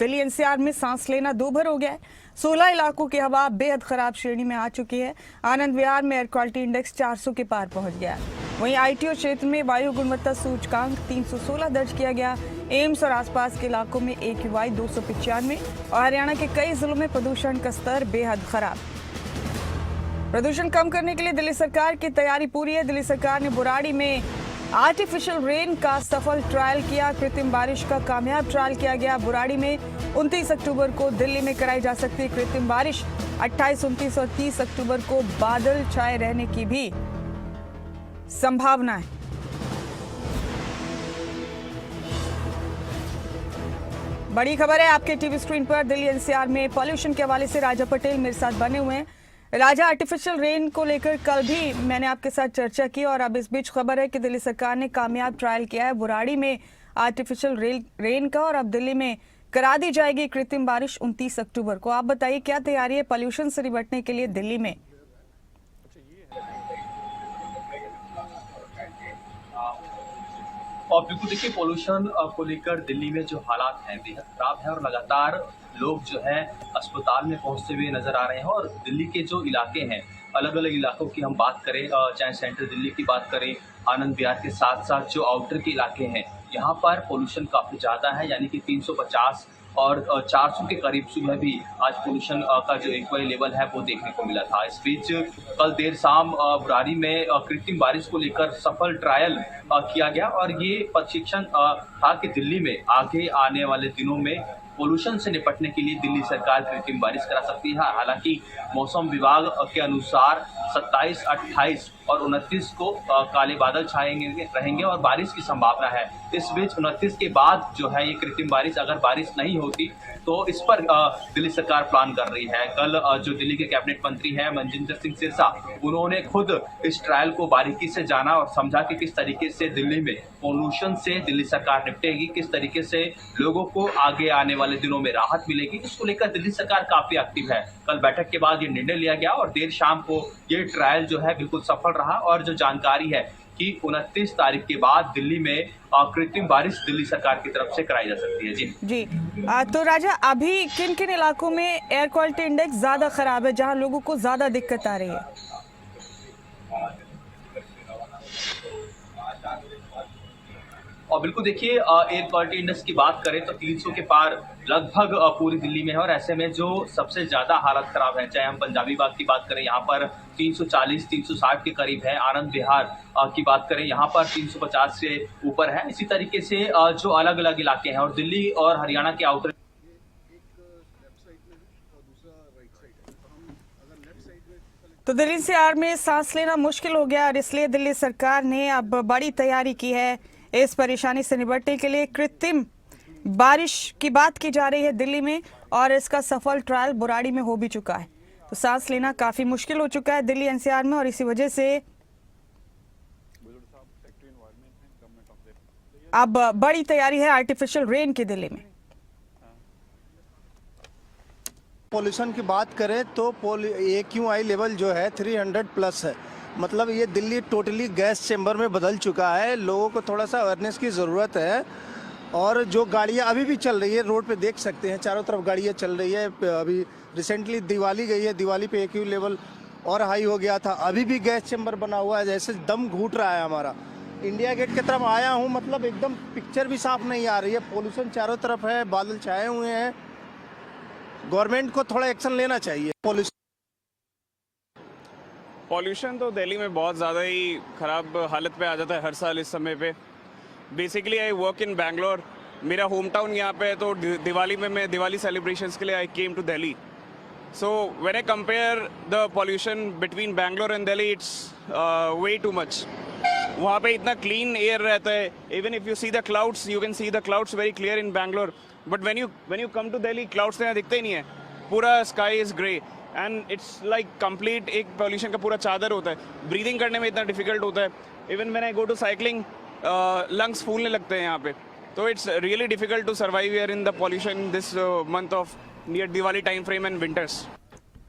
Delhi NCR में सांस लेना दूभर हो गया है। 16 इलाकों की हवा बेहद खराब श्रेणी में आ चुकी है। आनंद विहार में एयर क्वालिटी इंडेक्स 400 के पार पहुंच गया है। वहीं आईटीओ क्षेत्र में वायु गुणवत्ता सूचकांक 316 दर्ज किया गया। एम्स और आसपास के इलाकों में AQI 295 और हरियाणा के कई जिलों में प्रदूषण का स्तर बेहद खराब। प्रदूषण कम करने के लिए दिल्ली सरकार की तैयारी पूरी है। दिल्ली सरकार ने बुराड़ी में आर्टिफिशियल रेन का सफल ट्रायल किया। कृत्रिम बारिश का कामयाब ट्रायल किया गया। बुराड़ी में 29 अक्टूबर को दिल्ली में कराई जा सकती है कृत्रिम बारिश। 28, 29 और 30 अक्टूबर को बादल छाए रहने की भी संभावना है। बड़ी खबर है आपके टीवी स्क्रीन पर। दिल्ली एनसीआर में पॉल्यूशन के हवाले से राजा पटेल मेरे साथ बने हुए हैं। राजा, आर्टिफिशियल रेन को लेकर कल भी मैंने आपके साथ चर्चा की और अब इस बीच खबर है कि दिल्ली सरकार ने कामयाब ट्रायल किया है बुराड़ी में आर्टिफिशियल रेन का और अब दिल्ली में करा दी जाएगी कृत्रिम बारिश 29 अक्टूबर को। आप बताइए क्या तैयारी है पॉल्यूशन से निपटने के लिए दिल्ली में? और बिल्कुल देखिए, पोल्यूशन को लेकर दिल्ली में जो हालात हैं बेहद खराब है और लगातार लोग जो है अस्पताल में पहुंचते हुए नजर आ रहे हैं। और दिल्ली के जो इलाके हैं, अलग अलग इलाकों की हम बात करें, चाहे सेंट्रल दिल्ली की बात करें, आनंद विहार के साथ साथ जो आउटर के इलाके हैं, यहाँ पर पोल्यूशन काफ़ी ज़्यादा है, यानी कि 350 और 400 के करीब सुबह भी आज पोल्यूशन का जो AQI लेवल है वो देखने को मिला था। इस बीच कल देर शाम बुराड़ी में कृत्रिम बारिश को लेकर सफल ट्रायल किया गया और ये प्रशिक्षण था कि दिल्ली में आगे आने वाले दिनों में पोल्यूशन से निपटने के लिए दिल्ली सरकार कृत्रिम बारिश करा सकती है। हालांकि मौसम विभाग के अनुसार 27, 28 और 29 को काले बादल छाएंगे रहेंगे और बारिश की संभावना है। इस बीच 29 के बाद जो है ये कृत्रिम बारिश, अगर बारिश नहीं होती तो इस पर दिल्ली सरकार प्लान कर रही है। कल जो दिल्ली के कैबिनेट मंत्री हैं मनजिंदर सिंह सिरसा, उन्होंने खुद इस ट्रायल को बारीकी से जाना और समझा कि किस तरीके से दिल्ली में पोल्यूशन से दिल्ली सरकार निपटेगी, किस तरीके से लोगों को आगे आने वाले दिनों में राहत मिलेगी। इसको लेकर दिल्ली सरकार काफी एक्टिव है। कल बैठक के बाद ये निर्णय लिया गया और देर शाम को ये ट्रायल जो है बिल्कुल सफल रहा और जो जानकारी है कि 29 तारीख के बाद दिल्ली में कृत्रिम बारिश दिल्ली सरकार की तरफ से कराई जा सकती है। जी तो राजा, अभी किन किन इलाकों में एयर क्वालिटी इंडेक्स ज्यादा खराब है, जहां लोगों को ज्यादा दिक्कत आ रही है? और बिल्कुल देखिए, एयर क्वालिटी इंडेक्स की बात करें तो 300 के पार लगभग पूरी दिल्ली में है और ऐसे में जो सबसे ज़्यादा हालत ख़राब है, चाहे हम पंजाबी बाग की बात करें, यहाँ पर 340, 360 के करीब है। आनंद विहार की बात करें, यहाँ पर 350 से ऊपर है। इसी तरीके से जो अलग अलग इलाके हैं और दिल्ली और हरियाणा के आउटर तो दिल्ली एनसीआर में सांस लेना मुश्किल हो गया और इसलिए दिल्ली सरकार ने अब बड़ी तैयारी की है इस परेशानी से निपटने के लिए। कृत्रिम बारिश की बात की जा रही है दिल्ली में और इसका सफल ट्रायल बुराड़ी में हो भी चुका है। तो सांस लेना काफी मुश्किल हो चुका है दिल्ली एनसीआर में और इसी वजह से अब बड़ी तैयारी है आर्टिफिशियल रेन की दिल्ली में। पॉल्यूशन की बात करें तो AQI लेवल जो है 300 प्लस है। मतलब ये दिल्ली टोटली गैस चैम्बर में बदल चुका है। लोगों को थोड़ा सा अवेयरनेस की ज़रूरत है। और जो गाड़ियाँ अभी भी चल रही है, रोड पे देख सकते हैं चारों तरफ गाड़ियाँ चल रही है। अभी रिसेंटली दिवाली गई है, दिवाली पे AQI लेवल और हाई हो गया था। अभी भी गैस चैम्बर बना हुआ है, जैसे दम घूट रहा है हमारा। इंडिया गेट की तरफ आया हूँ, मतलब एकदम पिक्चर भी साफ नहीं आ रही है। पोल्यूशन चारों तरफ है, बादल छाए हुए हैं। गवर्नमेंट को थोड़ा एक्शन लेना चाहिए। पॉल्यूशन तो दिल्ली में बहुत ज़्यादा ही ख़राब हालत पे आ जाता है हर साल इस समय पे। Basically I work in Bangalore, मेरा होम टाउन यहाँ पे है, तो दिवाली में मैं दिवाली सेलिब्रेशंस के लिए I came to Delhi. So when I compare the pollution between Bangalore and Delhi, it's way too much. वहाँ पे इतना क्लीन एयर रहता है। Even if you see the clouds, you can see the clouds very clear in Bangalore, but when you come to Delhi, clouds यहाँ दिखते ही नहीं है। पूरा sky is grey and it's like complete एक पॉल्यूशन का पूरा चादर होता है। ब्रीदिंग करने में इतना डिफिकल्ट होता है। Even when I go to cycling, lungs फूलने लगते हैं यहाँ पे। तो it's really difficult to survive here in the pollution this month of near Diwali time frame and winters.